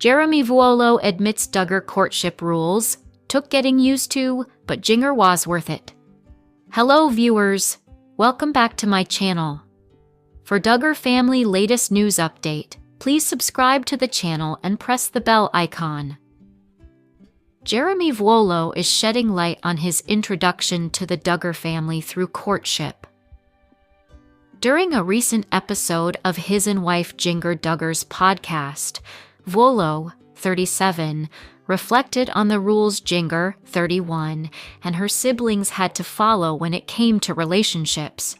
Jeremy Vuolo admits Duggar courtship rules took getting used to, but Jinger was worth it. Hello viewers, welcome back to my channel. For Duggar family latest news update, please subscribe to the channel and press the bell icon. Jeremy Vuolo is shedding light on his introduction to the Duggar family through Courtship. During a recent episode of his and wife Jinger Duggar's podcast, Vuolo, 37, reflected on the rules Jinger, 31, and her siblings had to follow when it came to relationships.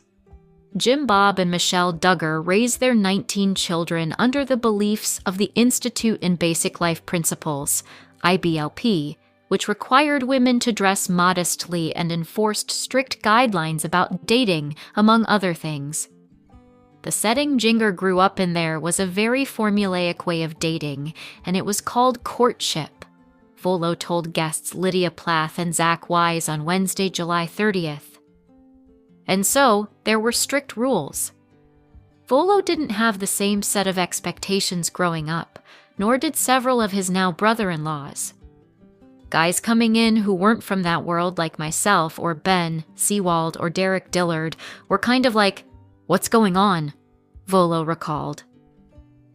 Jim Bob and Michelle Duggar raised their 19 children under the beliefs of the Institute in Basic Life Principles, IBLP, which required women to dress modestly and enforced strict guidelines about dating, among other things. The setting Jinger grew up in there was a very formulaic way of dating, and it was called courtship, Vuolo told guests Lydia Plath and Zach Wise on Wednesday, July 30th. And so, there were strict rules. Vuolo didn't have the same set of expectations growing up, nor did several of his now brother-in-laws. Guys coming in who weren't from that world like myself or Ben, Seawald, or Derek Dillard were kind of like, "What's going on?" Vuolo recalled.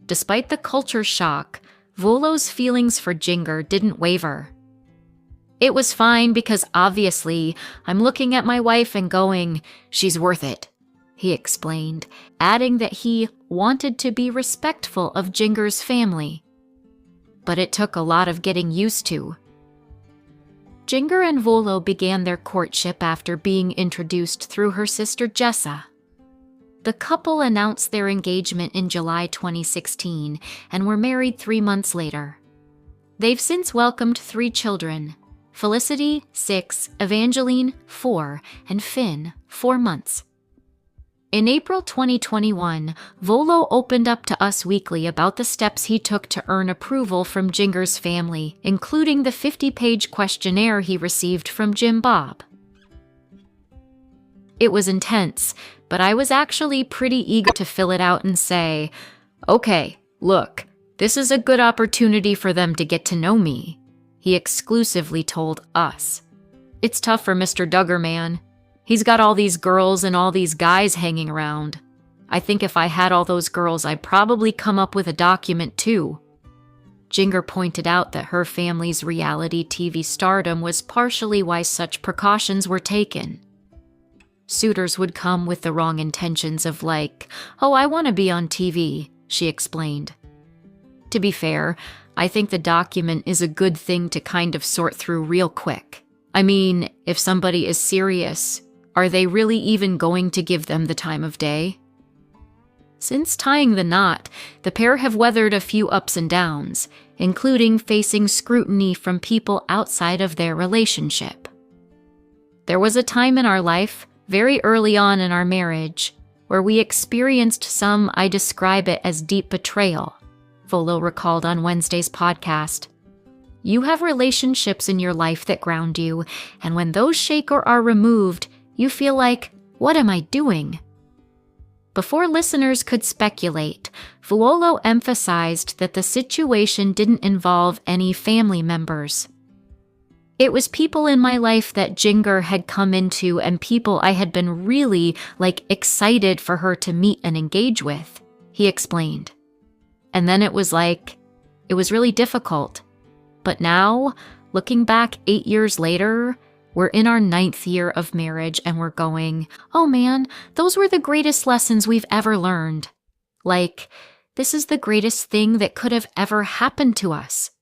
Despite the culture shock, Vuolo's feelings for Jinger didn't waver. "It was fine because obviously I'm looking at my wife and going, she's worth it," he explained, adding that he wanted to be respectful of Jinger's family. But it took a lot of getting used to. Jinger and Vuolo began their courtship after being introduced through her sister Jessa. The couple announced their engagement in July 2016 and were married 3 months later. They've since welcomed 3 children: Felicity, 6, Evangeline, 4, and Finn, 4 months. In April 2021, Vuolo opened up to Us Weekly about the steps he took to earn approval from Jinger's family, including the 50-page questionnaire he received from Jim Bob. "It was intense, but I was actually pretty eager to fill it out and say, okay, look, this is a good opportunity for them to get to know me," he exclusively told Us. "It's tough for Mr. Duggar, man. He's got all these girls and all these guys hanging around. I think if I had all those girls, I'd probably come up with a document too." Jinger pointed out that her family's reality TV stardom was partially why such precautions were taken. Suitors would come with the wrong intentions of like, "Oh, I want to be on TV," she explained. "To be fair, I think the document is a good thing to kind of sort through real quick. I mean, if somebody is serious, are they really even going to give them the time of day?" Since tying the knot, the pair have weathered a few ups and downs, including facing scrutiny from people outside of their relationship. "There was a time in our life, very early on in our marriage, where we experienced some, I describe it as deep betrayal," Vuolo recalled on Wednesday's podcast. "You have relationships in your life that ground you, and when those shake or are removed, you feel like, what am I doing?" Before listeners could speculate, Vuolo emphasized that the situation didn't involve any family members. "It was people in my life that Jinger had come into and people I had been really, excited for her to meet and engage with," he explained. "And then it was really difficult. But now, looking back 8 years later, we're in our 9th year of marriage and we're going, oh man, those were the greatest lessons we've ever learned. This is the greatest thing that could have ever happened to us.